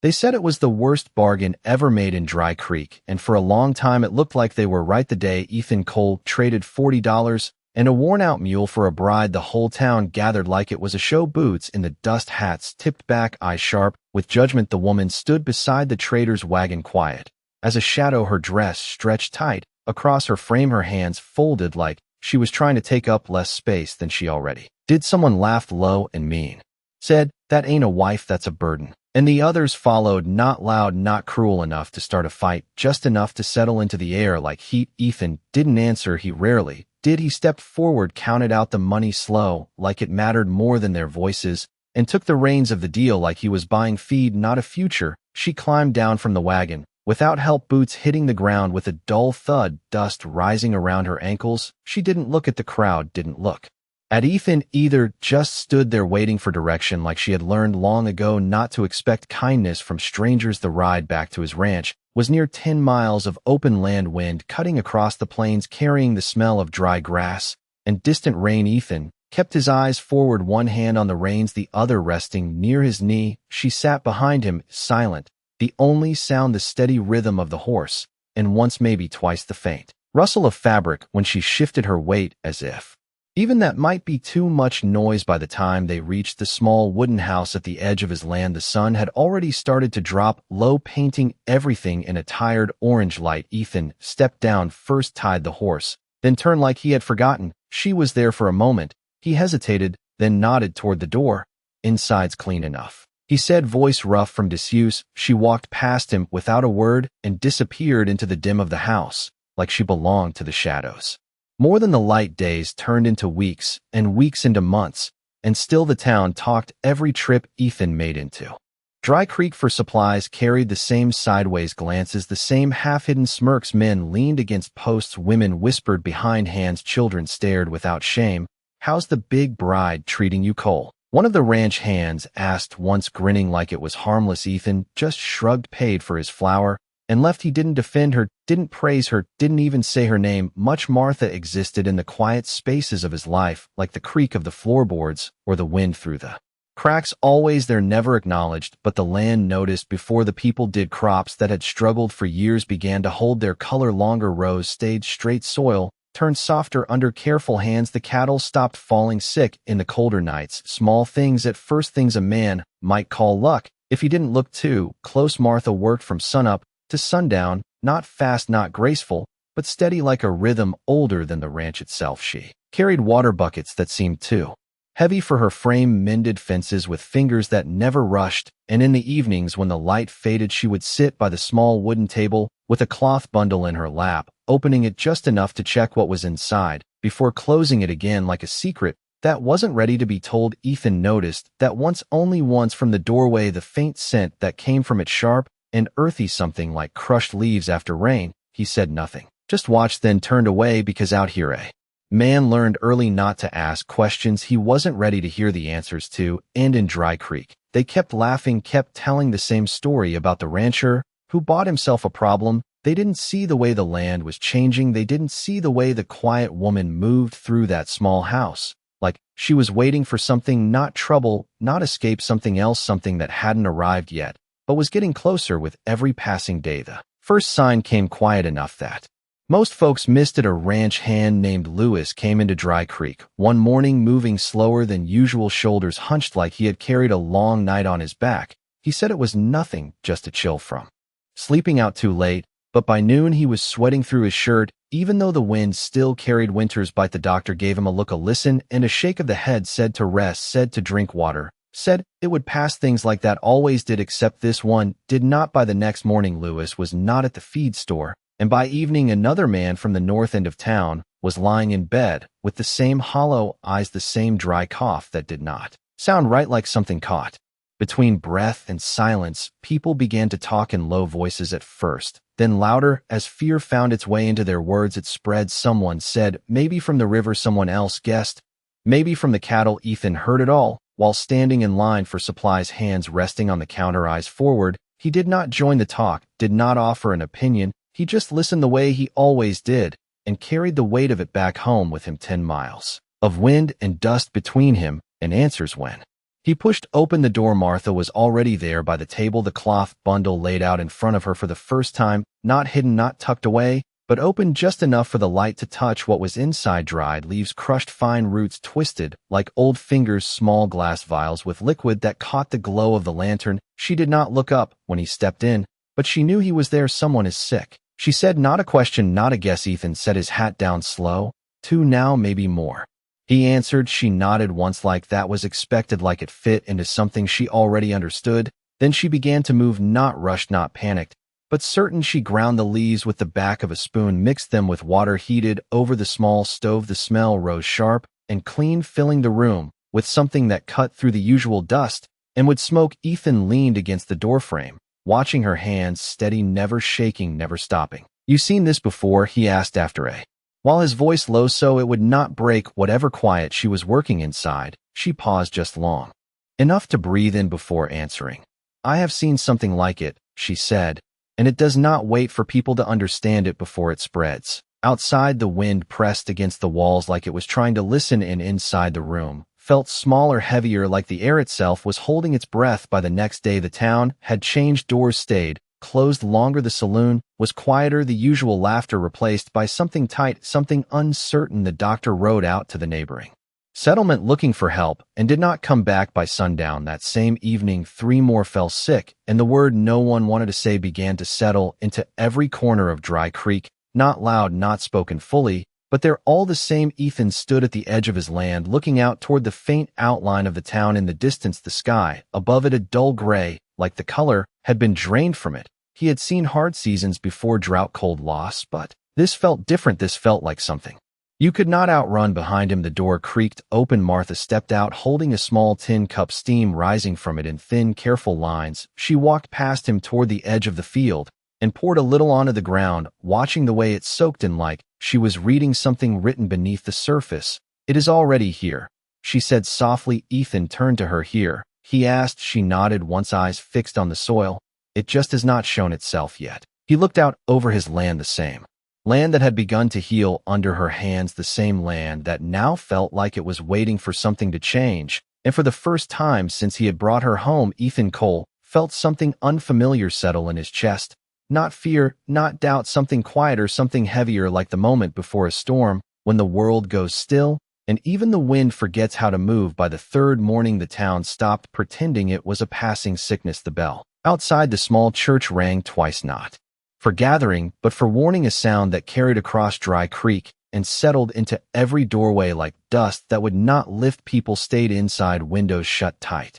They said it was the worst bargain ever made in Dry Creek, and for a long time it looked like they were right the day Ethan Cole traded $40 and a worn-out mule for a bride. The whole town gathered like it was a show. Boots in the dust, hats tipped back, eyes sharp with judgment. The woman stood beside the trader's wagon, quiet as a shadow, her dress stretched tight across her frame, her hands folded like she was trying to take up less space than she already did. Someone laughed low and mean, said, "That ain't a wife, that's a burden." And the others followed, not loud, not cruel enough to start a fight, just enough to settle into the air like heat. Ethan didn't answer. He rarely did. He stepped forward, counted out the money slow, like it mattered more than their voices, and took the reins of the deal like he was buying feed, not a future. She climbed down from the wagon, without help, boots hitting the ground with a dull thud, dust rising around her ankles. She didn't look at the crowd, didn't look at Ethan either, just stood there waiting for direction like she had learned long ago not to expect kindness from strangers. The ride back to his ranch was near 10 miles of open land, wind cutting across the plains, carrying the smell of dry grass and distant rain. Ethan kept his eyes forward, one hand on the reins, the other resting near his knee. She sat behind him, silent, the only sound the steady rhythm of the horse, and once, maybe twice, the faint rustle of fabric when she shifted her weight, as if even that might be too much noise. By the time they reached the small wooden house at the edge of his land, the sun had already started to drop low, painting everything in a tired orange light. Ethan stepped down first, tied the horse, then turned like he had forgotten she was there for a moment. He hesitated, then nodded toward the door. "Inside's clean enough," he said, voice rough from disuse. She walked past him without a word and disappeared into the dim of the house, like she belonged to the shadows. More than the light, days turned into weeks, and weeks into months, and still the town talked every trip Ethan made into Dry Creek for supplies carried the same sideways glances, the same half-hidden smirks. Men leaned against posts, women whispered behind hands, children stared without shame. "How's the big bride treating you, Cole?" one of the ranch hands asked once, grinning like it was harmless. Ethan just shrugged, paid for his flour, and left. He didn't defend her, didn't praise her, didn't even say her name much. Martha existed in the quiet spaces of his life, like the creak of the floorboards or the wind through the cracks, always there, never acknowledged, but the land noticed before the people did. Crops that had struggled for years began to hold their color longer. Rows stayed straight, soil turned softer under careful hands. The cattle stopped falling sick in the colder nights. Small things at first, things a man might call luck if he didn't look too close. Martha worked from sunup to sundown, not fast, not graceful, but steady like a rhythm older than the ranch itself. She carried water buckets that seemed too heavy for her frame, mended fences with fingers that never rushed, and in the evenings when the light faded, she would sit by the small wooden table with a cloth bundle in her lap, opening it just enough to check what was inside before closing it again, like a secret that wasn't ready to be told. Ethan noticed that once, only once, from the doorway, the faint scent that came from it, sharp and earthy, something like crushed leaves after rain. He said nothing, just watched, then turned away, because out here a man learned early not to ask questions he wasn't ready to hear the answers to. And in Dry Creek, they kept laughing, kept telling the same story about the rancher who bought himself a problem. They didn't see the way the land was changing. They didn't see the way the quiet woman moved through that small house, like she was waiting for something, not trouble, not escape, something else, something that hadn't arrived yet, but was getting closer with every passing day. The first sign came quiet enough that most folks missed it. A ranch hand named Lewis came into Dry Creek one morning, moving slower than usual, shoulders hunched like he had carried a long night on his back. He said it was nothing, just a chill from sleeping out too late, but by noon he was sweating through his shirt, even though the wind still carried winter's bite. The doctor gave him a look, a listen, and a shake of the head, said to rest, said to drink water, said it would pass. Things like that always did, except this one did not. By the next morning, Lewis was not at the feed store, and by evening another man from the north end of town was lying in bed with the same hollow eyes, the same dry cough that did not sound right, like something caught between breath and silence. People began to talk in low voices at first, then louder as fear found its way into their words. It spread. Someone said, maybe from the river. Someone else guessed, maybe from the cattle. Ethan heard it all while standing in line for supplies, hands resting on the counter, eyes forward. He did not join the talk, did not offer an opinion. He just listened the way he always did, and carried the weight of it back home with him. 10 miles of wind and dust between him and answers when He pushed open the door. Martha was already there by the table, the cloth bundle laid out in front of her for the first time, not hidden, not tucked away, but open just enough for the light to touch what was inside: dried leaves, crushed fine roots, twisted like old fingers, small glass vials with liquid that caught the glow of the lantern. She did not look up when he stepped in, but she knew he was there. "Someone is sick," she said, not a question, not a guess. Ethan set his hat down. "Slow. 2 now, maybe more," he answered. She nodded once, like that was expected, like it fit into something she already understood. Then she began to move, not rushed, not panicked, but certain. She ground the leaves with the back of a spoon, mixed them with water heated over the small stove. The smell rose sharp and clean, filling the room with something that cut through the usual dust and would smoke. Ethan leaned against the doorframe, watching her hands, steady, never shaking, never stopping. "You seen this before?" he asked after a while, his voice low so it would not break whatever quiet she was working inside. She paused just long enough to breathe in before answering. "I have seen something like it," she said, "and it does not wait for people to understand it before it spreads." Outside, the wind pressed against the walls like it was trying to listen, and inside the room felt smaller, heavier, like the air itself was holding its breath. By the next day, the town had changed. Doors stayed closed longer. The saloon was quieter, the usual laughter replaced by something tight, something uncertain. The doctor rode out to the neighboring settlement looking for help and did not come back by sundown. That same evening, 3 more fell sick, and the word no one wanted to say began to settle into every corner of Dry Creek, not loud, not spoken fully, but they're all the same. Ethan stood at the edge of his land, looking out toward the faint outline of the town in the distance, the sky above it a dull gray, like the color had been drained from it. He had seen hard seasons before, drought, cold, loss, but this felt different. This felt like something you could not outrun. Behind him, the door creaked open. Martha stepped out, holding a small tin cup, steam rising from it in thin, careful lines. She walked past him toward the edge of the field and poured a little onto the ground, watching the way it soaked in, like she was reading something written beneath the surface. "It is already here," she said softly. Ethan turned to her. "Here?" he asked. She nodded, once eyes fixed on the soil. "It just has not shown itself yet." He looked out over his land, the same land that had begun to heal under her hands, the same land that now felt like it was waiting for something to change. And for the first time since he had brought her home, Ethan Cole felt something unfamiliar settle in his chest. Not fear, not doubt, something quieter, something heavier, like the moment before a storm, when the world goes still and even the wind forgets how to move. By the 3rd morning, the town stopped pretending it was a passing sickness. The bell outside the small church rang twice, not for gathering, but for warning, a sound that carried across Dry Creek and settled into every doorway like dust that would not lift. People stayed inside, windows shut tight.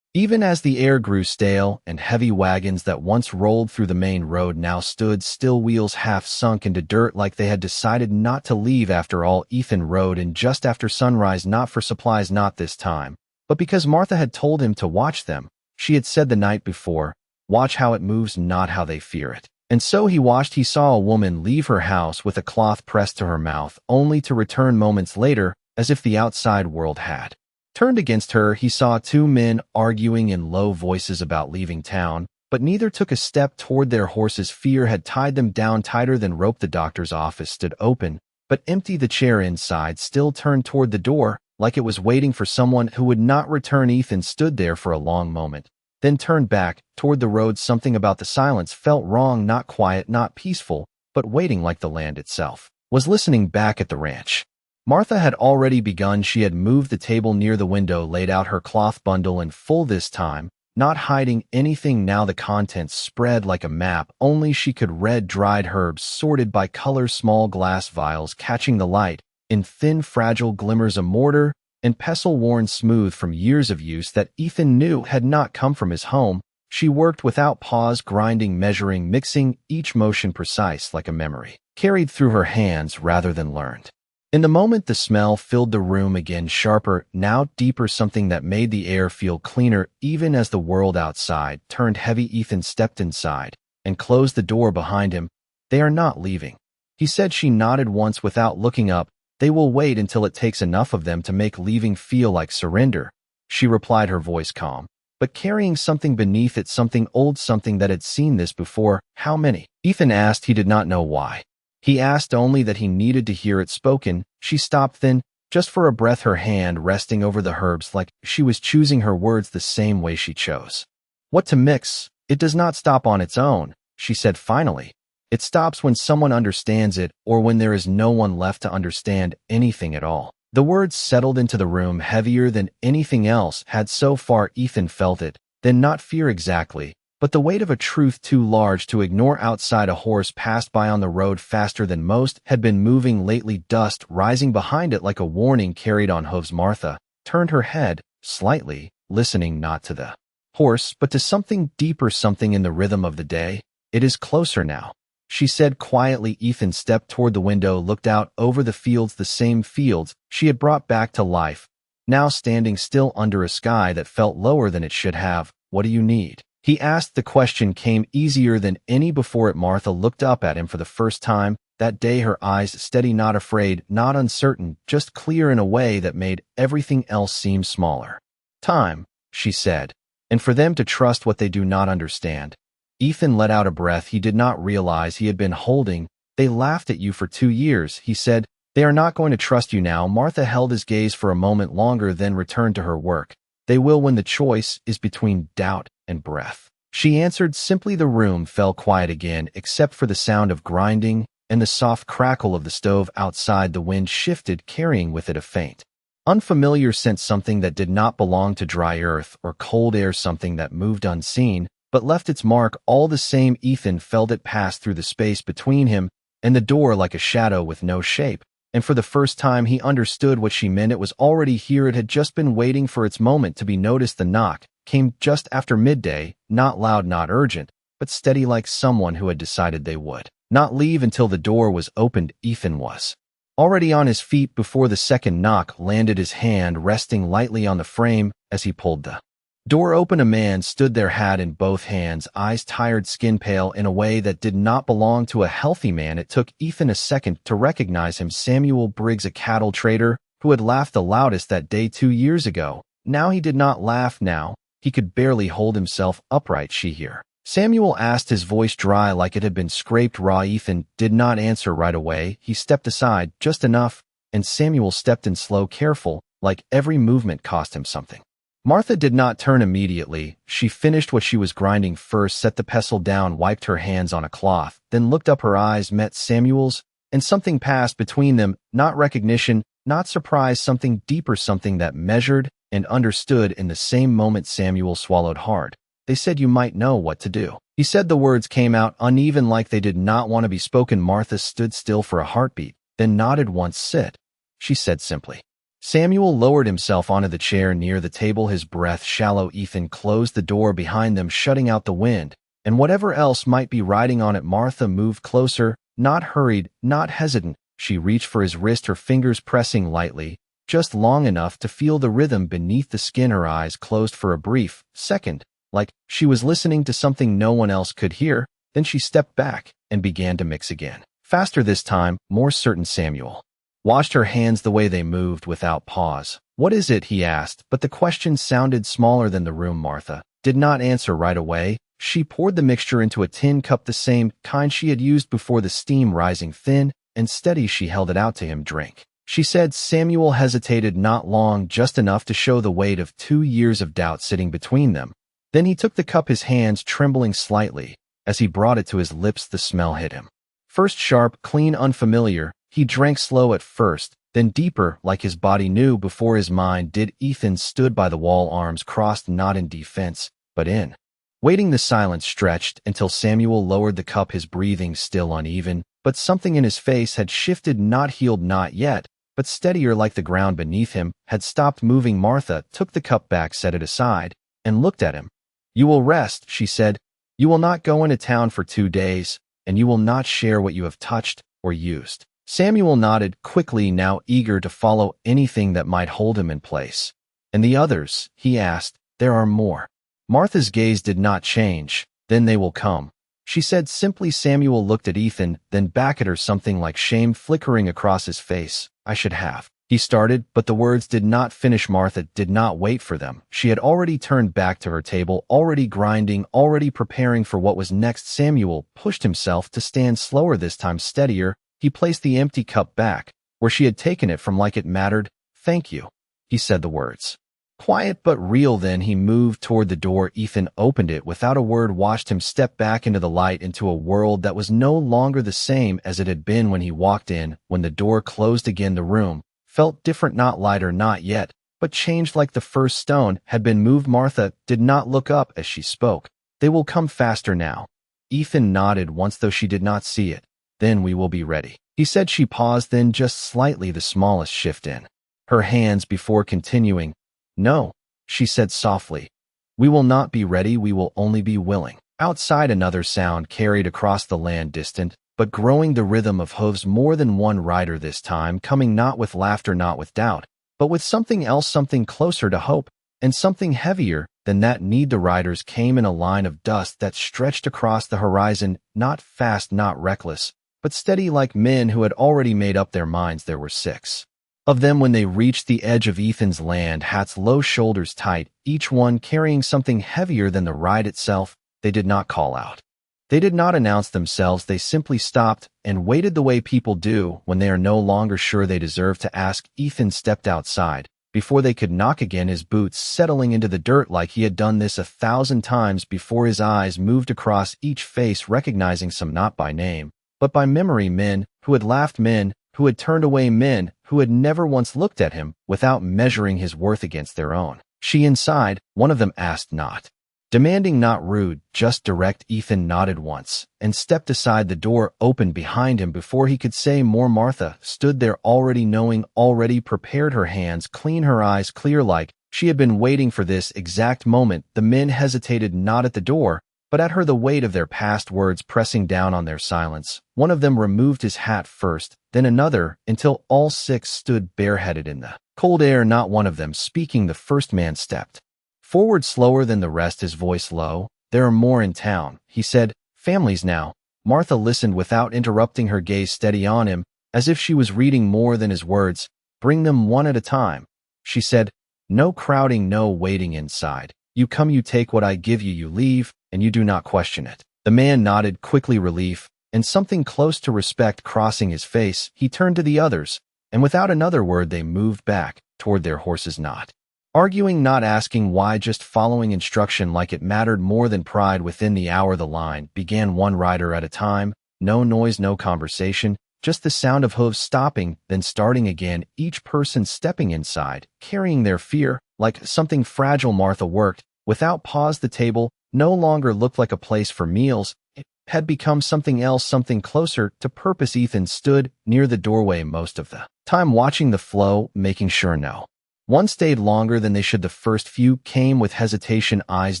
Even as the air grew stale and heavy, wagons that once rolled through the main road now stood still, wheels half sunk into dirt, like they had decided not to leave after all. Ethan rode in just after sunrise, not for supplies, not this time, but because Martha had told him to watch them. She had said the night before, "Watch how it moves, not how they fear it." And so he watched. He saw a woman leave her house with a cloth pressed to her mouth, only to return moments later, as if the outside world had turned against her. He saw 2 men arguing in low voices about leaving town, but neither took a step toward their horses. Fear had tied them down tighter than rope. The doctor's office stood open, but empty. The chair inside still turned toward the door, like it was waiting for someone who would not return. Ethan stood there for a long moment, then turned back toward the road. Something about the silence felt wrong, not quiet, not peaceful, but waiting, like the land itself was listening. Back at the ranch, Martha had already begun. She had moved the table near the window, laid out her cloth bundle in full this time, not hiding anything. Now the contents spread like a map. Only she could read: dried herbs sorted by color, small glass vials catching the light in thin, fragile glimmers, a mortar and pestle worn smooth from years of use that Ethan knew had not come from his home. She worked without pause, grinding, measuring, mixing, each motion precise, like a memory carried through her hands rather than learned. In the moment, the smell filled the room again, sharper, now deeper, something that made the air feel cleaner. Even as the world outside turned heavy, Ethan stepped inside and closed the door behind him. "They are not leaving," he said. She nodded once without looking up. "They will wait until it takes enough of them to make leaving feel like surrender," she replied, her voice calm, but carrying something beneath it, something old, something that had seen this before. "How many?" Ethan asked. He did not know why. He asked only that he needed to hear it spoken. She stopped then. Just for a breath, her hand resting over the herbs like she was choosing her words the same way she chose. What to mix? It does not stop on its own, she said finally. It stops when someone understands it or when there is no one left to understand anything at all. The words settled into the room heavier than anything else had so far Ethan felt it, then not fear exactly, but the weight of a truth too large to ignore outside. A horse passed by on the road faster than most had been moving lately, dust rising behind it like a warning carried on hooves. Martha turned her head slightly, listening not to the horse, but to something deeper, something in the rhythm of the day. It is closer now, she said quietly. Ethan stepped toward the window, looked out over the fields, the same fields she had brought back to life, now standing still under a sky that felt lower than it should have. What do you need? He asked. The question came easier than any before it. Martha looked up at him for the first time that day, her eyes steady, not afraid, not uncertain, just clear in a way that made everything else seem smaller. Time, she said, and for them to trust what they do not understand. Ethan let out a breath he did not realize he had been holding. They laughed at you for 2 years, he said. They are not going to trust you now. Martha held his gaze for a moment longer, then returned to her work. They will when the choice is between doubt and breath, she answered simply. The room fell quiet again, except for the sound of grinding and the soft crackle of the stove outside. The wind shifted, carrying with it a faint, unfamiliar scent, something that did not belong to dry earth or cold air, something that moved unseen but left its mark all the same. Ethan felt it pass through the space between him and the door like a shadow with no shape, and for the first time he understood what she meant. It was already here. It had just been waiting for its moment to be noticed. The knock came just after midday, not loud, not urgent, but steady, like someone who had decided they would not leave until the door was opened. Ethan was already on his feet before the second knock landed, his hand resting lightly on the frame as he pulled the door open. A man stood there, hat in both hands, eyes tired, skin pale in a way that did not belong to a healthy man. It took Ethan a second to recognize him. Samuel Briggs, a cattle trader who had laughed the loudest that day 2 years ago. Now he did not laugh. Now he could barely hold himself upright. She here? Samuel asked, his voice dry like it had been scraped raw. Ethan did not answer right away. He stepped aside just enough, and Samuel stepped in, slow, careful, like every movement cost him something. Martha did not turn immediately. She finished what she was grinding first, set the pestle down, wiped her hands on a cloth, then looked up. Her eyes met Samuel's, and something passed between them, not recognition, not surprise, something deeper, something that measured and understood in the same moment. Samuel swallowed hard. They said you might know what to do. He said. The words came out uneven, like they did not want to be spoken. Martha stood still for a heartbeat, then nodded once. Sit, she said simply. Samuel lowered himself onto the chair near the table, his breath shallow. Ethan closed the door behind them, shutting out the wind and whatever else might be riding on it. Martha moved closer, not hurried, not hesitant. She reached for his wrist, her fingers pressing lightly, just long enough to feel the rhythm beneath the skin. Her eyes closed for a brief second, like she was listening to something no one else could hear. Then she stepped back and began to mix again. Faster this time, more certain. Samuel watched her hands, the way they moved without pause. What is it? He asked, but the question sounded smaller than the room. Martha did not answer right away. She poured the mixture into a tin cup, the same kind she had used before, the steam rising thin and steady. She held it out to him. Drink, she said. Samuel hesitated, not long, just enough to show the weight of 2 years of doubt sitting between them. Then he took the cup, his hands trembling slightly. As he brought it to his lips, the smell hit him. First sharp, clean, unfamiliar. He drank slow at first, then deeper, like his body knew before his mind did. Ethan stood by the wall, arms crossed, not in defense, but in waiting. The silence stretched until Samuel lowered the cup, his breathing still uneven, but something in his face had shifted, not healed, not yet, but steadier, like the ground beneath him had stopped moving. Martha took the cup back, set it aside, and looked at him. You will rest, she said. You will not go into town for 2 days, and you will not share what you have touched or used. Samuel nodded quickly, now eager to follow anything that might hold him in place. And the others? He asked. There are more. Martha's gaze did not change. Then they will come, she said simply. Samuel looked at Ethan, then back at her, something like shame flickering across his face. I should have, he started, but the words did not finish. Martha did not wait for them. She had already turned back to her table, already grinding, already preparing for what was next. Samuel pushed himself to stand slower, this time steadier. He placed the empty cup back where she had taken it from, like it mattered. Thank you. He said the words. Quiet but real. Then he moved toward the door. Ethan opened it without a word, watched him step back into the light, into a world that was no longer the same as it had been when he walked in. When the door closed again, the room felt different, not lighter, not yet, but changed like the first stone had been moved. Martha did not look up as she spoke. They will come faster now. Ethan nodded once, though she did not see it. Then we will be ready, he said. She paused, then just slightly, the smallest shift in her hands before continuing. No, she said softly. We will not be ready, we will only be willing. Outside, another sound carried across the land, distant, but growing, the rhythm of hooves. More than one rider this time, coming not with laughter, not with doubt, but with something else, something closer to hope, and something heavier than that need. The riders came in a line of dust that stretched across the horizon, not fast, not reckless, but steady, like men who had already made up their minds. There were 6 of them when they reached the edge of Ethan's land, hats low, shoulders tight, each one carrying something heavier than the ride itself. They did not call out. They did not announce themselves. They simply stopped and waited, the way people do when they are no longer sure they deserve to ask. Ethan stepped outside before they could knock again, his boots settling into the dirt like he had done this 1,000 times before. His eyes moved across each face, recognizing some not by name, but by memory. Men who had laughed, men who had turned away, men who had never once looked at him without measuring his worth against their own. She inside, one of them asked, not demanding, not rude, just direct. Ethan nodded once and stepped aside. The door opened behind him before he could say more. Martha stood there, already knowing, already prepared, her hands clean, her eyes clear, like she had been waiting for this exact moment. The men hesitated, not at the door, but at her, the weight of their past words pressing down on their silence. One of them removed his hat first, then another, until all 6 stood bareheaded in the cold air. Not one of them speaking. The first man stepped forward slower than the rest, his voice low. There are more in town, he said. Families now. Martha listened without interrupting, her gaze steady on him, as if she was reading more than his words. Bring them one at a time, she said. No crowding, no waiting inside. You come, you take what I give you, you leave, and you do not question it. The man nodded quickly, relief and something close to respect crossing his face. He turned to the others, and without another word they moved back toward their horses, not arguing, not asking why, just following instruction like it mattered more than pride. Within the hour the line began, one rider at a time. No noise, no conversation, just the sound of hooves stopping, then starting again, each person stepping inside, carrying their fear like something fragile. Martha worked without pause. The table no longer looked like a place for meals. It had become something else, something closer to purpose. Ethan stood near the doorway most of the time, watching the flow, making sure no one stayed longer than they should. The first few came with hesitation, eyes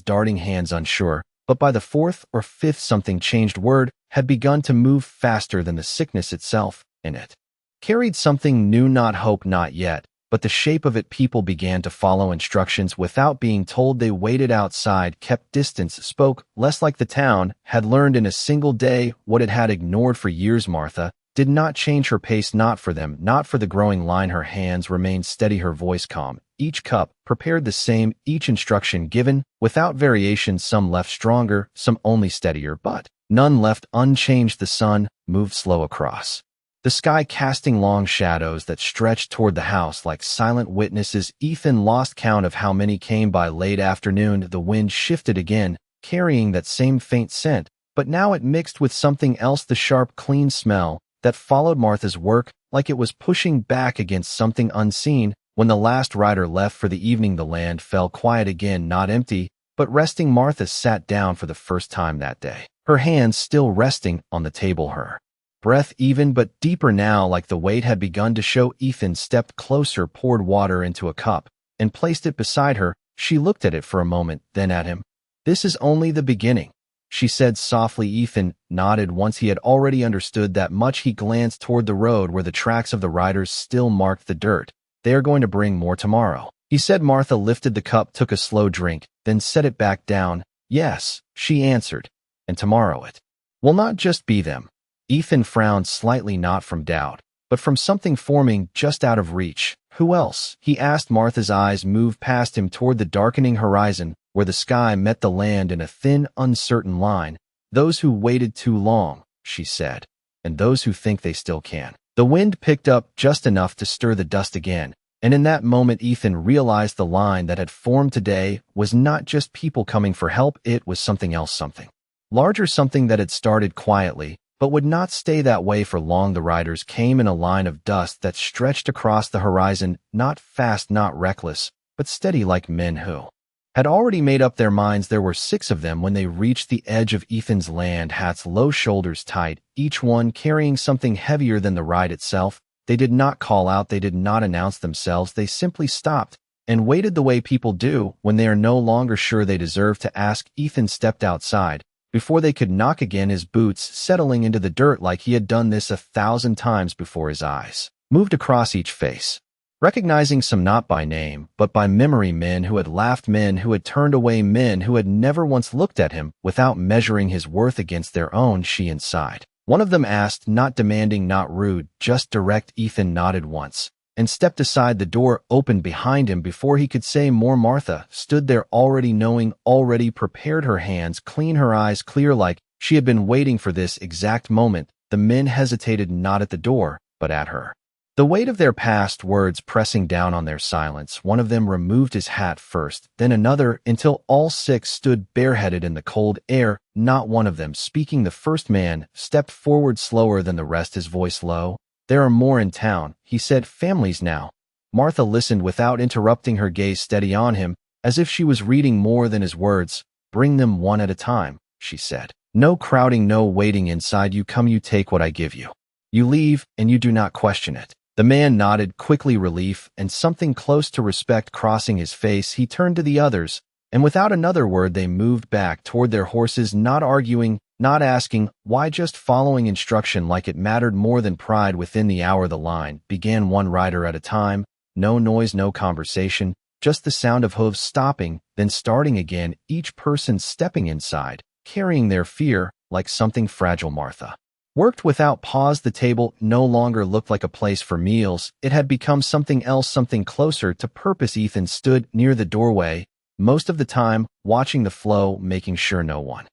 darting, hands unsure, but by the 4th or 5th something changed. Word had begun to move faster than the sickness itself, and it carried something new, not hope, not yet, but the shape of it. People began to follow instructions without being told. They waited outside, kept distance, spoke less, like the town had learned in a single day what it had ignored for years. Martha did not change her pace, not for them, not for the growing line. Her hands remained steady, her voice calm. Each cup prepared the same, each instruction given without variation. Some left stronger, some only steadier, but none left unchanged. The sun moved slow across the sky, casting long shadows that stretched toward the house like silent witnesses. Ethan lost count of how many came by. Late afternoon, the wind shifted again, carrying that same faint scent, but now it mixed with something else, the sharp, clean smell that followed Martha's work, like it was pushing back against something unseen. When the last rider left for the evening, the land fell quiet again, not empty, but resting. Martha sat down for the first time that day, her hands still resting on the table, her breath even but deeper now, like the weight had begun to show. Ethan stepped closer, poured water into a cup, and placed it beside her. She looked at it for a moment, then at him. This is only the beginning, she said softly. Ethan nodded once he had already understood that much. He glanced toward the road where the tracks of the riders still marked the dirt. They are going to bring more tomorrow, he said. Martha lifted the cup, took a slow drink, then set it back down. Yes, she answered, and tomorrow it will not just be them. Ethan frowned slightly, not from doubt, but from something forming just out of reach. Who else? He asked. Martha's eyes moved past him toward the darkening horizon, where the sky met the land in a thin, uncertain line. Those who waited too long, she said, and those who think they still can. The wind picked up just enough to stir the dust again, And in that moment, Ethan realized the line that had formed today was not just people coming for help, it was something else, something larger, something that had started quietly, but would not stay that way for long. The riders came in a line of dust that stretched across the horizon, not fast, not reckless, but steady, like men who had already made up their minds. There were 6 of them when they reached the edge of Ethan's land, hats low, shoulders tight, each one carrying something heavier than the ride itself. They did not call out, they did not announce themselves, they simply stopped and waited the way people do when they are no longer sure they deserve to ask. Ethan stepped outside before they could knock again, his boots settling into the dirt like he had done this 1,000 times before. His eyes moved across each face, recognizing some not by name, but by memory, men who had laughed, men who had turned away, men who had never once looked at him without measuring his worth against their own. She inside. One of them asked, not demanding, not rude, just direct. Ethan nodded once and stepped aside. The door opened behind him before he could say more. Martha stood there, already knowing, already prepared, her hands clean, her eyes clear, like she had been waiting for this exact moment. The men hesitated, not at the door, but at her. The weight of their past words pressing down on their silence. One of them removed his hat first, then another, until all 6 stood bareheaded in the cold air, not one of them speaking. The first man stepped forward slower than the rest, his voice low. There are more in town, he said, families now. Martha listened without interrupting, her gaze steady on him, as if she was reading more than his words. Bring them one at a time, she said. No crowding, no waiting inside. You come, you take what I give you. You leave, and you do not question it. The man nodded, quickly, relief and something close to respect crossing his face. He turned to the others, and without another word they moved back toward their horses, not arguing, not asking why, just following instruction like it mattered more than pride. Within the hour the line began, one rider at a time, no noise, no conversation, just the sound of hooves stopping, then starting again, each person stepping inside, carrying their fear like something fragile. Martha worked without pause. The table no longer looked like a place for meals. It had become something else, something closer to purpose. Ethan stood near the doorway, most of the time, watching the flow, making sure no one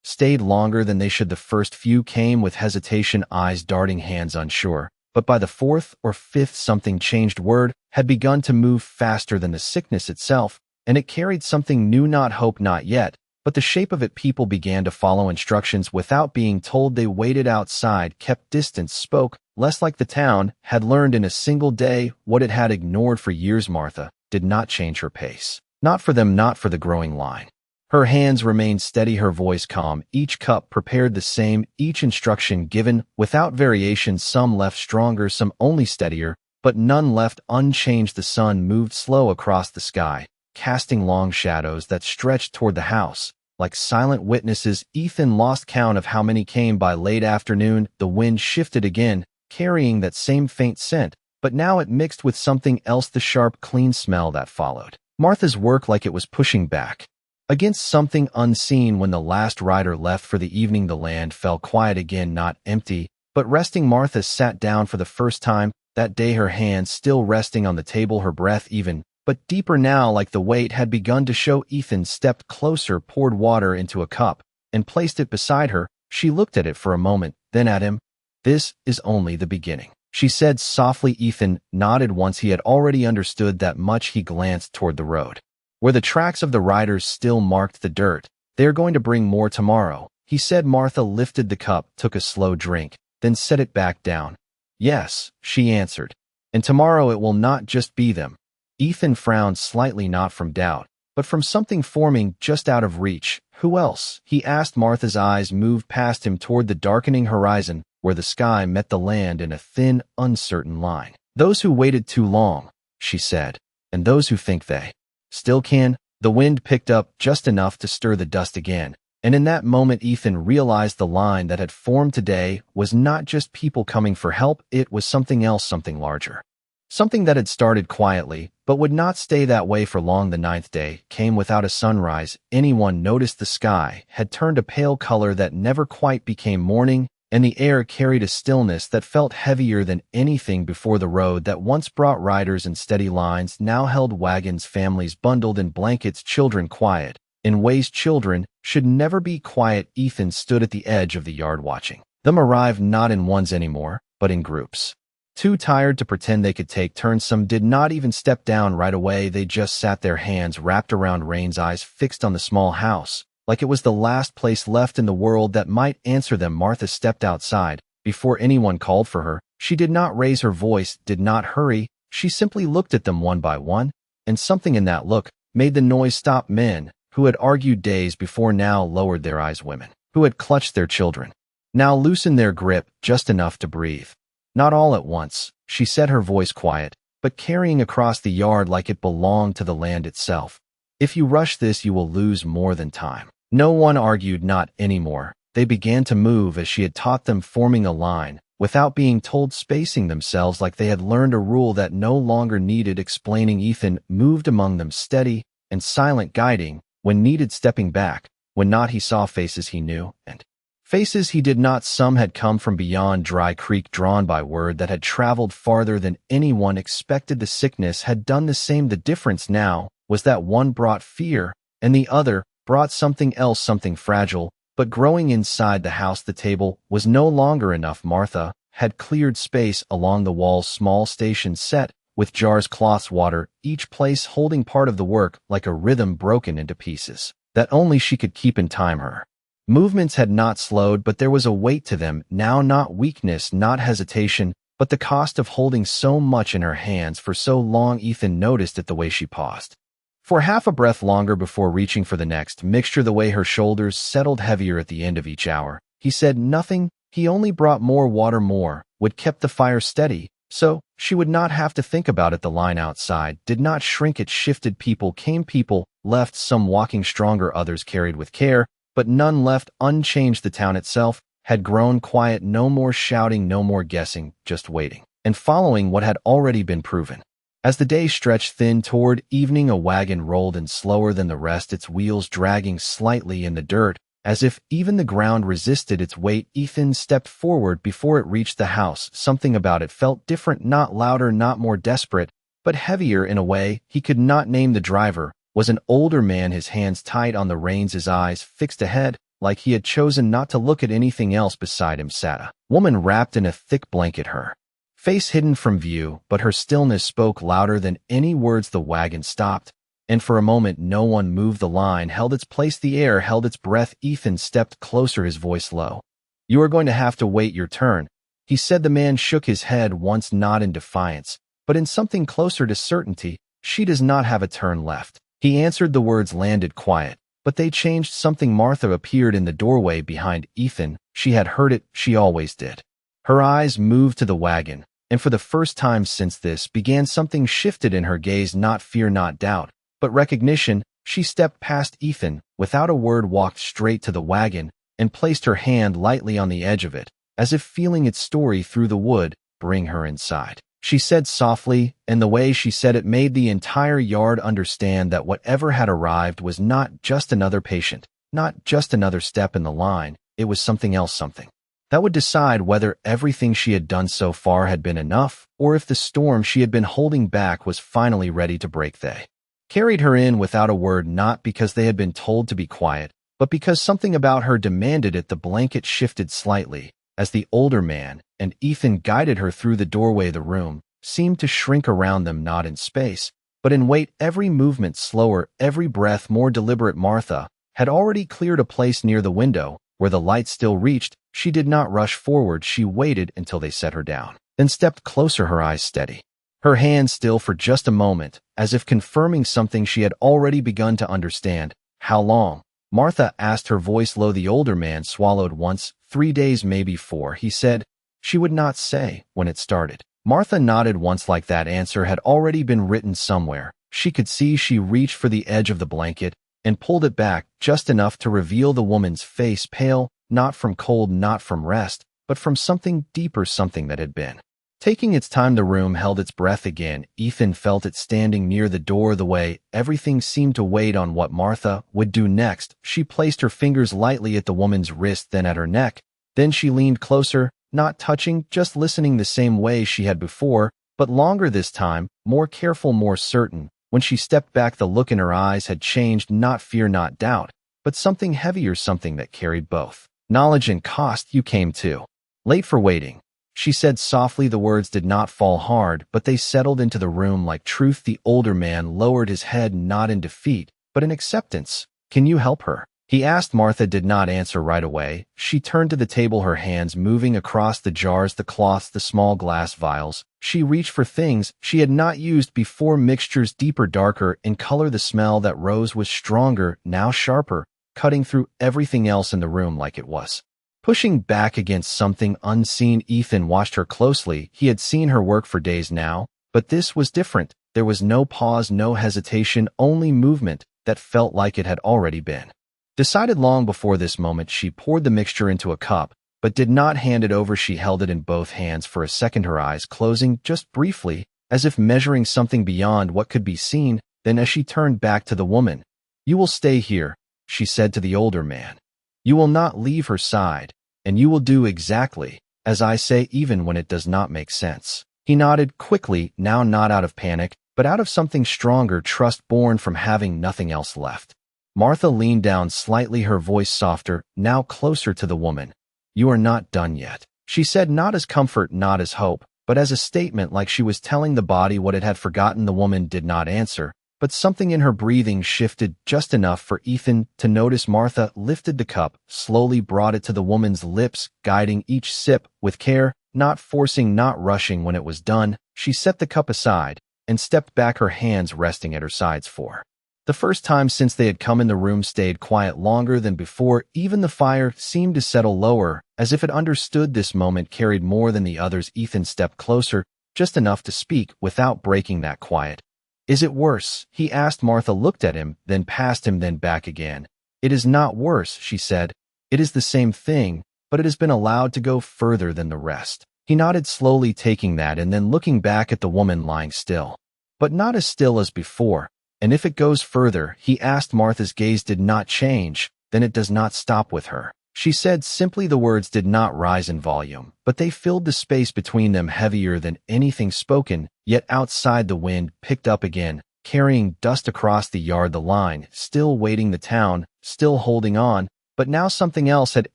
stayed longer than they should. The first few came with hesitation, eyes darting, hands unsure. But by the 4th or 5th, something changed. Word had begun to move faster than the sickness itself, and it carried something new, not hope, not yet, but the shape of it. People began to follow instructions without being told. They waited outside, kept distance, spoke less, like the town had learned in a single day what it had ignored for years. Martha did not change her pace. Not for them, not for the growing line. Her hands remained steady, her voice calm, each cup prepared the same, each instruction given without variation. Some left stronger, some only steadier, but none left unchanged. The sun moved slow across the sky, casting long shadows that stretched toward the house, like silent witnesses. Ethan lost count of how many came. By late afternoon, the wind shifted again, carrying that same faint scent, but now it mixed with something else, the sharp, clean smell that followed Martha's work, like it was pushing back against something unseen. When the last rider left for the evening, the land fell quiet again, not empty, but resting. Martha sat down for the first time that day, her hands still resting on the table, her breath even but deeper now, like the weight had begun to show. Ethan stepped closer, poured water into a cup, and placed it beside her. She looked at it for a moment, then at him. This is only the beginning, she said softly. Ethan nodded. Once he had already understood that much, he glanced toward the road, where the tracks of the riders still marked the dirt. They are going to bring more tomorrow, he said. Martha lifted the cup, took a slow drink, then set it back down. Yes, she answered. And tomorrow it will not just be them. Ethan frowned slightly, not from doubt, but from something forming just out of reach. Who else? He asked. Martha's eyes moved past him toward the darkening horizon, where the sky met the land in a thin, uncertain line. Those who waited too long, she said, and those who think they still can. The wind picked up just enough to stir the dust again, and in that moment Ethan realized the line that had formed today was not just people coming for help, it was something else, something larger. Something that had started quietly, but would not stay that way for long. The 9th day came without a sunrise. Anyone noticed the sky had turned a pale color that never quite became morning, and the air carried a stillness that felt heavier than anything before. The road that once brought riders in steady lines now held wagons, families bundled in blankets, children quiet in ways children should never be quiet. Ethan stood at the edge of the yard watching them arrive, not in ones anymore, but in groups. Too tired to pretend they could take turns, some did not even step down right away. They just sat there, hands wrapped around Rain's eyes fixed on the small house, like it was the last place left in the world that might answer them. Martha stepped outside before anyone called for her. She did not raise her voice, did not hurry. She simply looked at them one by one, and something in that look made the noise stop. Men who had argued days before now lowered their eyes. Women who had clutched their children now loosened their grip just enough to breathe. Not all at once, she said, her voice quiet, but carrying across the yard like it belonged to the land itself. If you rush this, you will lose more than time. No one argued, not anymore. They began to move as she had taught them, forming a line, without being told, spacing themselves like they had learned a rule that no longer needed explaining. Ethan moved among them, steady and silent, guiding, when needed, stepping back. When not, he saw faces he knew, and faces he did not. Some had come from beyond Dry Creek, drawn by word that had traveled farther than anyone expected. The sickness had done the same. The difference now was that one brought fear, and the other brought something else, something fragile, but growing inside the house. The table was no longer enough. Martha had cleared space along the walls, small stations set with jars, cloths, water, each place holding part of the work, like a rhythm broken into pieces that only she could keep in time. Her movements had not slowed, but there was a weight to them now, not weakness, not hesitation, but the cost of holding so much in her hands for so long. Ethan noticed it, the way she paused for half a breath longer before reaching for the next mixture, the way her shoulders settled heavier at the end of each hour. He said nothing. He only brought more water, more wood, kept the fire steady, so she would not have to think about it. The line outside did not shrink, it shifted. People came, people left, some walking stronger, others carried with care, but none left unchanged. The town itself had grown quiet, no more shouting, no more guessing, just waiting and following what had already been proven. As the day stretched thin toward evening, a wagon rolled in slower than the rest, its wheels dragging slightly in the dirt, as if even the ground resisted its weight. Ethan stepped forward before it reached the house. Something about it felt different, not louder, not more desperate, but heavier in a way he could not name. The driver was an older man, his hands tight on the reins, his eyes fixed ahead, like he had chosen not to look at anything else. Beside him sat a woman wrapped in a thick blanket, her face hidden from view, but her stillness spoke louder than any words. The wagon stopped, and for a moment no one moved. The line held its place, the air held its breath. Ethan stepped closer, his voice low. "You are going to have to wait your turn," he said. The man shook his head once, not in defiance, but in something closer to certainty. "She does not have a turn left," he answered. The words landed quiet, but they changed something. Martha appeared in the doorway behind Ethan. She had heard it, she always did. Her eyes moved to the wagon, and for the first time since this began, something shifted in her gaze, not fear, not doubt, but recognition. She stepped past Ethan, without a word, walked straight to the wagon, and placed her hand lightly on the edge of it, as if feeling its story through the wood. "Bring her inside," she said softly, and the way she said it made the entire yard understand that whatever had arrived was not just another patient, not just another step in the line. It was something else, something that would decide whether everything she had done so far had been enough, or if the storm she had been holding back was finally ready to break. They carried her in without a word, not because they had been told to be quiet, but because something about her demanded it. The blanket shifted slightly as the older man and Ethan guided her through the doorway. The room seemed to shrink around them, not in space, but in weight. Every movement slower, every breath more deliberate. Martha had already cleared a place near the window, where the light still reached. She did not rush forward. She waited until they set her down, then stepped closer, her eyes steady, her hands still for just a moment, as if confirming something she had already begun to understand. "How long?" Martha asked, her voice low. The older man swallowed once. 3 days, maybe 4, he said. She would not say when it started. Martha nodded once, like that answer had already been written somewhere. She could see. She reached for the edge of the blanket and pulled it back just enough to reveal the woman's face, pale, not from cold, not from rest, but from something deeper, something that had been taking its time. The room held its breath again. Ethan felt it standing near the door, the way everything seemed to wait on what Martha would do next. She placed her fingers lightly at the woman's wrist, then at her neck. Then she leaned closer, not touching, just listening, the same way she had before, but longer this time, more careful, more certain. When she stepped back, the look in her eyes had changed, not fear, not doubt, but something heavier, something that carried both knowledge and cost. "You came too late for waiting," She said softly. The words did not fall hard, but they settled into the room like truth. The older man lowered his head, not in defeat, but in acceptance. Can you help her? He asked. Martha did not answer right away. She turned to the table, her hands moving across the jars, the cloths, the small glass vials. She reached for things she had not used before, mixtures deeper, darker in color. The smell that rose was stronger, now sharper, cutting through everything else in the room like it was pushing back against something unseen. Ethan watched her closely. He had seen her work for days now, but this was different. There was no pause, no hesitation, only movement that felt like it had already been decided long before this moment. She poured the mixture into a cup, but did not hand it over. She held it in both hands for a second, her eyes closing just briefly, as if measuring something beyond what could be seen. Then as she turned back to the woman, "You will stay here," she said to the older man. "You will not leave her side, and you will do exactly as I say, even when it does not make sense." He nodded quickly, now not out of panic, but out of something stronger, trust born from having nothing else left. Martha leaned down slightly, her voice softer, now closer to the woman. "You are not done yet," she said, not as comfort, not as hope, but as a statement, like she was telling the body what it had forgotten. The woman did not answer, but something in her breathing shifted just enough for Ethan to notice. Martha lifted the cup, slowly brought it to the woman's lips, guiding each sip with care, not forcing, not rushing. When it was done, she set the cup aside and stepped back, her hands resting at her sides. For the first time since they had come in, the room stayed quiet longer than before. Even the fire seemed to settle lower, as if it understood this moment carried more than the others. Ethan stepped closer, just enough to speak without breaking that quiet. "Is it worse?" he asked. Martha looked at him, then past him, then back again. "It is not worse," she said. "It is the same thing, but it has been allowed to go further than the rest." He nodded slowly, taking that and then looking back at the woman lying still, but not as still as before. "And if it goes further?" he asked. Martha's gaze did not change. "Then it does not stop with her," she said simply. The words did not rise in volume, but they filled the space between them, heavier than anything spoken. Yet outside, the wind picked up again, carrying dust across the yard. The line, still waiting, the town, still holding on, but now something else had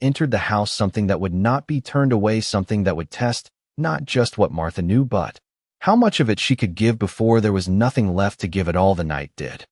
entered the house, something that would not be turned away, something that would test not just what Martha knew, but how much of it she could give before there was nothing left to give at all. The night did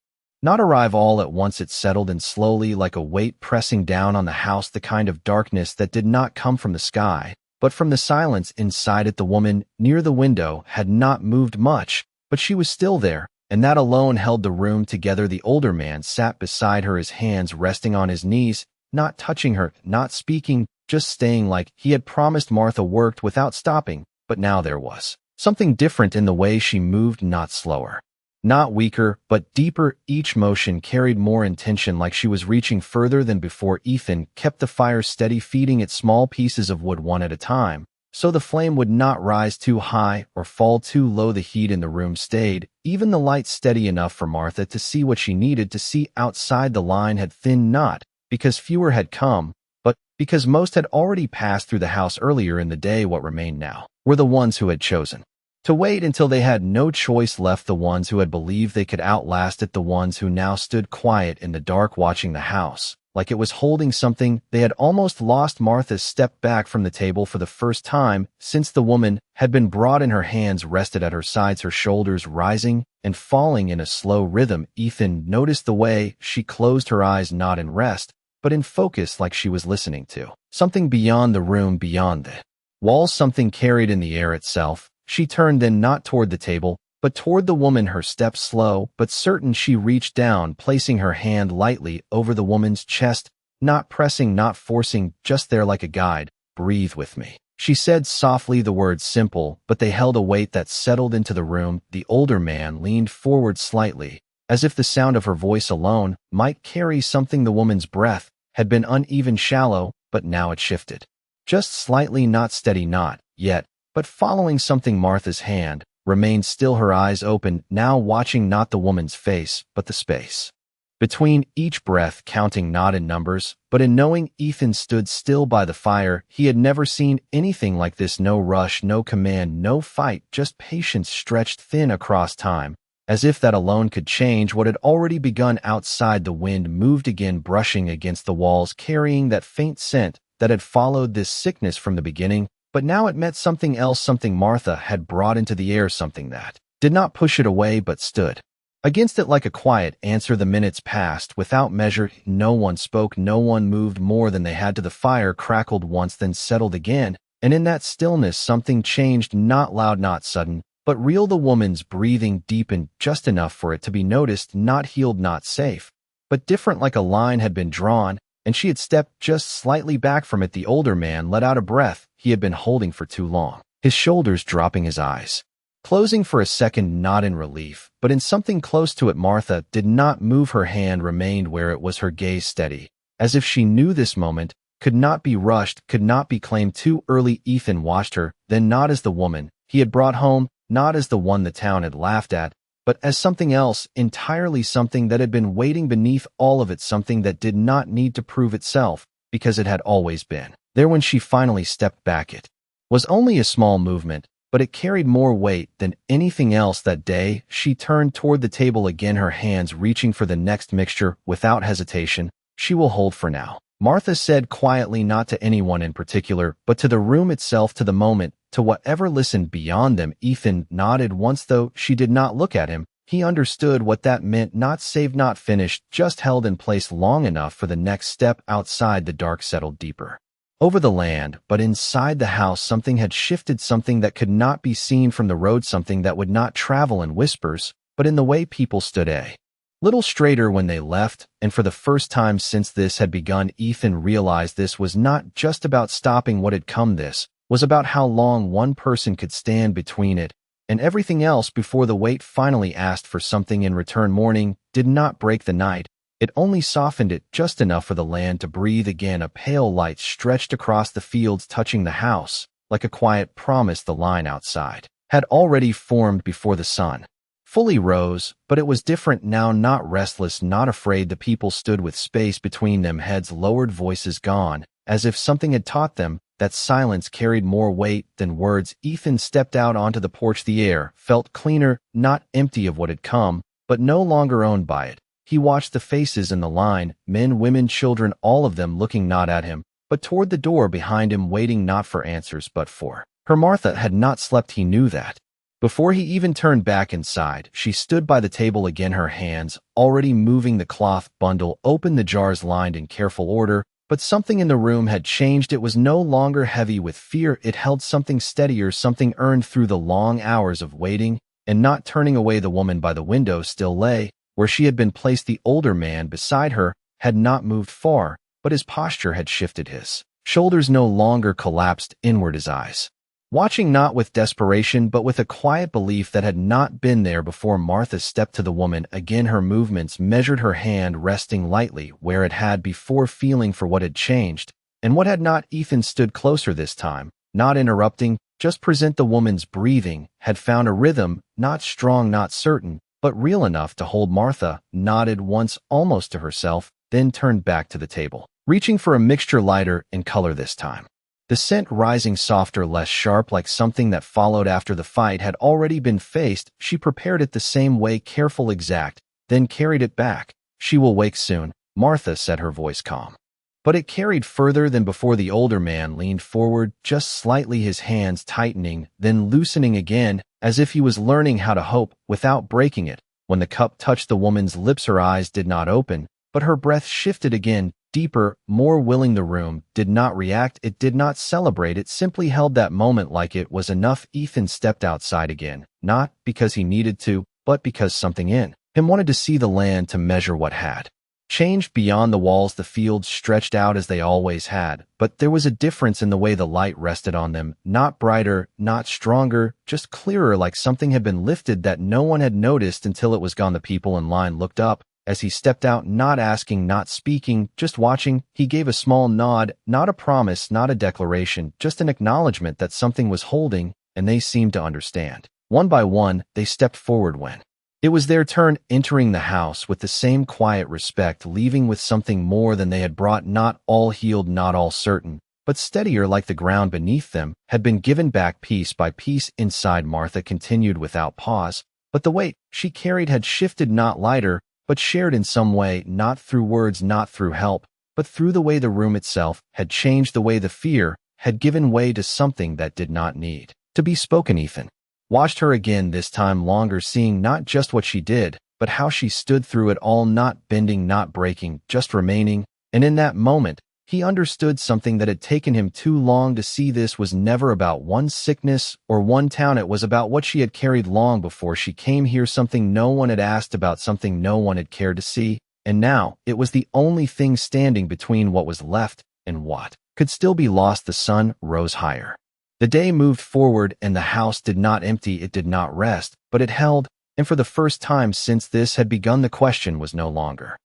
not arrive all at once. It settled in slowly, like a weight pressing down on the house, the kind of darkness that did not come from the sky, but from the silence inside it. The woman near the window had not moved much, but she was still there, and that alone held the room together. The older man sat beside her, his hands resting on his knees, not touching her, not speaking, just staying like he had promised. Martha worked without stopping, but now there was something different in the way she moved, not slower, not weaker, but deeper. Each motion carried more intention, like she was reaching further than before. Ethan kept the fire steady, feeding it small pieces of wood one at a time, so the flame would not rise too high or fall too low. The heat in the room stayed, even the light, steady enough for Martha to see what she needed to see. Outside, the line had thinned, not because fewer had come, but because most had already passed through the house earlier in the day. What remained now were the ones who had chosen to wait until they had no choice left, the ones who had believed they could outlast it, the ones who now stood quiet in the dark, watching the house like it was holding something they had almost lost. Martha stepped back from the table for the first time since the woman had been brought in. Her hands rested at her sides, her shoulders rising and falling in a slow rhythm. Ethan noticed the way she closed her eyes, not in rest, but in focus, like she was listening to something beyond the room, beyond the walls, something carried in the air itself. She turned then, not toward the table, but toward the woman, her steps slow but certain. She reached down, placing her hand lightly over the woman's chest, not pressing, not forcing, just there like a guide. "Breathe with me," she said softly. The words simple, but they held a weight that settled into the room. The older man leaned forward slightly, as if the sound of her voice alone might carry something. The woman's breath had been uneven, shallow, but now it shifted just slightly, not steady, not yet, but following something. Martha's hand remained still, her eyes open, now watching not the woman's face, but the space between each breath, counting not in numbers, but in knowing. Ethan stood still by the fire. He had never seen anything like this. No rush, no command, no fight, just patience stretched thin across time, as if that alone could change what had already begun. Outside, the wind moved again, brushing against the walls, carrying that faint scent that had followed this sickness from the beginning, But now it meant something else, something Martha had brought into the air, something that did not push it away but stood against it like a quiet answer. The minutes passed without measure. No one spoke, no one moved more than they had to. The fire crackled once, then settled again, and in that stillness something changed, not loud, not sudden, but real. The woman's breathing deepened just enough for it to be noticed, not healed, not safe, but different, like a line had been drawn, and she had stepped just slightly back from it. The older man let out a breath he had been holding for too long, his shoulders dropping, his eyes closing for a second, not in relief, but in something close to it. Martha did not move. Her hand remained where it was, her gaze steady, as if she knew this moment could not be rushed, could not be claimed too early. Ethan watched her, then not as the woman he had brought home, not as the one the town had laughed at, but as something else entirely, something that had been waiting beneath all of it, something that did not need to prove itself because it had always been there. When she finally stepped back, it was only a small movement, but it carried more weight than anything else that day. She turned toward the table again, her hands reaching for the next mixture. Without hesitation, "She will hold for now," Martha said quietly, not to anyone in particular, but to the room itself, to the moment, to whatever listened beyond them. Ethan nodded once, though she did not look at him. He understood what that meant. Not saved, not finished, just held in place long enough for the next step. Outside, the dark settled deeper over the land, but inside the house something had shifted, something that could not be seen from the road, something that would not travel in whispers, but in the way people stood a little straighter when they left. And for the first time since this had begun, Ethan realized this was not just about stopping what had come. This was about how long one person could stand between it and everything else before the weight finally asked for something in return. Morning did not break the night. It only softened it just enough for the land to breathe again. A pale light stretched across the fields, touching the house like a quiet promise. The line outside had already formed before the sun fully rose, but it was different now, not restless, not afraid. The people stood with space between them, heads lowered, voices gone, as if something had taught them that silence carried more weight than words. Ethan stepped out onto the porch. The air felt cleaner, not empty of what had come, but no longer owned by it. He watched the faces in the line, men, women, children, all of them looking not at him, but toward the door behind him, waiting not for answers, but for her. Martha had not slept, he knew that. Before he even turned back inside, she stood by the table again, her hands already moving. The cloth bundle opened, the jars lined in careful order, but something in the room had changed. It was no longer heavy with fear. It held something steadier, something earned through the long hours of waiting and not turning away. The woman by the window still lay where she had been placed. The older man beside her had not moved far, but his posture had shifted. His shoulders no longer collapsed inward, his eyes watching not with desperation but with a quiet belief that had not been there before. Martha stepped to the woman again, her movements measured, her hand resting lightly where it had before, feeling for what had changed and what had not. Ethan stood closer this time, not interrupting, just present. The woman's breathing had found a rhythm, not strong, not certain, but real enough to hold. Martha nodded once, almost to herself, then turned back to the table, reaching for a mixture lighter in color this time. The scent rising softer, less sharp, like something that followed after the fight had already been faced. She prepared it the same way, careful, exact, then carried it back. "She will wake soon," Martha said, her voice calm. But it carried further than before. The older man leaned forward, just slightly, his hands tightening, then loosening again, as if he was learning how to hope without breaking it. When the cup touched the woman's lips, her eyes did not open, but her breath shifted again, deeper, more willing. The room did not react, it did not celebrate, it simply held that moment like it was enough. Ethan stepped outside again, not because he needed to, but because something in him wanted to see the land, to measure what had changed beyond the walls. The fields stretched out as they always had, but there was a difference in the way the light rested on them, not brighter, not stronger, just clearer, like something had been lifted that no one had noticed until it was gone. The people in line looked up as he stepped out, not asking, not speaking, just watching. He gave a small nod, not a promise, not a declaration, just an acknowledgement that something was holding, and they seemed to understand. One by one, they stepped forward when it was their turn, entering the house with the same quiet respect, leaving with something more than they had brought, not all healed, not all certain, but steadier, like the ground beneath them had been given back piece by piece. Inside, Martha continued without pause, but the weight she carried had shifted, not lighter, but shared in some way, not through words, not through help, but through the way the room itself had changed, the way the fear had given way to something that did not need to be spoken. Ethan watched her again, this time longer, seeing not just what she did, but how she stood through it all, not bending, not breaking, just remaining. And in that moment, he understood something that had taken him too long to see. This was never about one sickness or one town. It was about what she had carried long before she came here, something no one had asked about, something no one had cared to see. And now, it was the only thing standing between what was left and what could still be lost. The sun rose higher. The day moved forward, and the house did not empty, it did not rest, but it held. And for the first time since this had begun, the question was no longer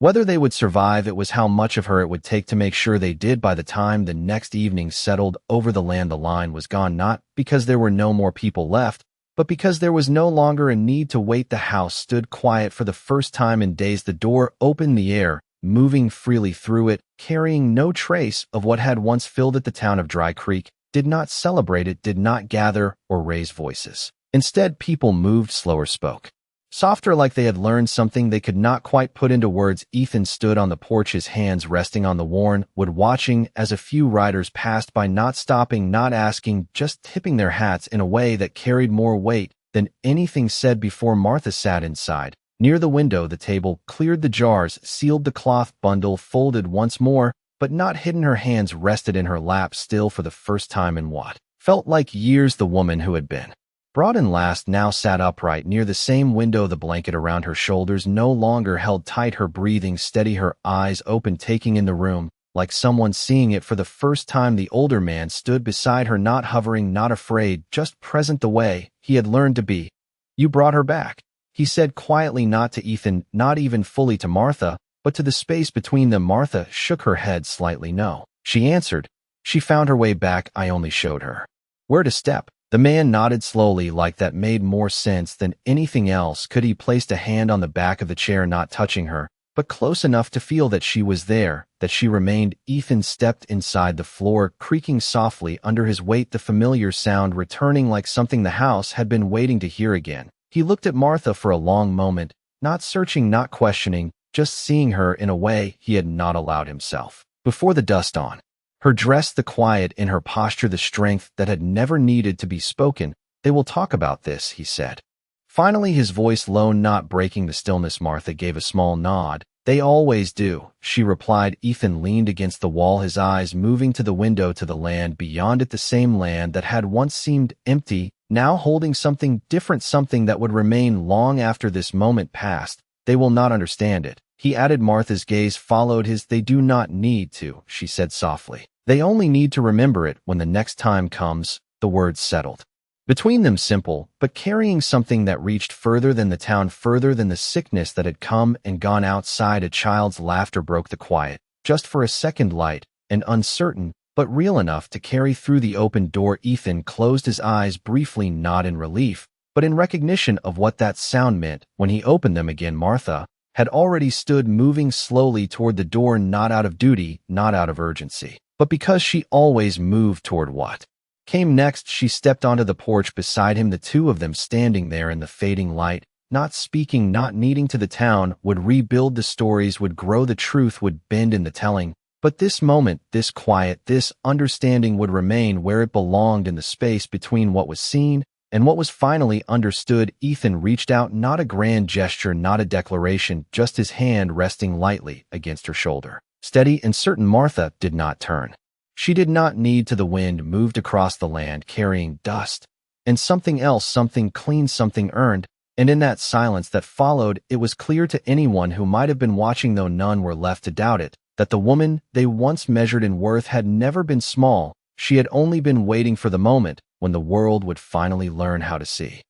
whether they would survive. It was how much of her it would take to make sure they did. By the time the next evening settled over the land, the line was gone, not because there were no more people left, but because there was no longer a need to wait. The house stood quiet for the first time in days. The door opened, the air moving freely through it, carrying no trace of what had once filled it. The town of Dry Creek did not celebrate, it did not gather or raise voices. Instead, people moved slower, spoke softer, like they had learned something they could not quite put into words. Ethan stood on the porch, his hands resting on the worn wood, watching as a few riders passed by, not stopping, not asking, just tipping their hats in a way that carried more weight than anything said before. Martha sat inside, near the window, the table, cleared the jars, sealed the cloth bundle, folded once more, but not hidden. Her hands rested in her lap, still for the first time in what felt like years. The woman who had been brought in last now sat upright near the same window, the blanket around her shoulders no longer held tight, her breathing steady, her eyes open, taking in the room like someone seeing it for the first time. The older man stood beside her, not hovering, not afraid, just present, the way he had learned to be. "You brought her back," he said quietly, not to Ethan, not even fully to Martha, but to the space between them. Martha shook her head slightly. "No," she answered. "She found her way back. I only showed her where to step." The man nodded slowly, like that made more sense than anything else. Could he placed a hand on the back of the chair, not touching her, but close enough to feel that she was there, that she remained. Ethan stepped inside, the floor creaking softly under his weight, the familiar sound returning like something the house had been waiting to hear again. He looked at Martha for a long moment, not searching, not questioning, just seeing her in a way he had not allowed himself before. The dust on her dress, the quiet in her posture, the strength that had never needed to be spoken. "They will talk about this," he said. Finally, his voice low, not breaking the stillness. Martha gave a small nod. "They always do," she replied. Ethan leaned against the wall, his eyes moving to the window, to the land beyond it, the same land that had once seemed empty, now holding something different, something that would remain long after this moment passed. "They will not understand it," he added. Martha's gaze followed his. "They do not need to," she said softly. "They only need to remember it when the next time comes." The words settled between them, simple, but carrying something that reached further than the town, further than the sickness that had come and gone. Outside, a child's laughter broke the quiet, just for a second, light and uncertain, but real enough to carry through the open door. Ethan closed his eyes briefly, not in relief, but in recognition of what that sound meant. When he opened them again, Martha had already stood, moving slowly toward the door, not out of duty, not out of urgency, but because she always moved toward what came next. She stepped onto the porch beside him, the two of them standing there in the fading light, not speaking, not needing to. The town would rebuild, the stories would grow, the truth would bend in the telling. But this moment, this quiet, this understanding would remain where it belonged, in the space between what was seen and what was finally understood. Ethan reached out, not a grand gesture, not a declaration, just his hand resting lightly against her shoulder. Steady and certain. Martha did not turn. She did not need to. The wind moved across the land, carrying dust and something else, something clean, something earned. And in that silence that followed, it was clear to anyone who might have been watching, though none were left to doubt it, that the woman they once measured in worth had never been small. She had only been waiting for the moment when the world would finally learn how to see.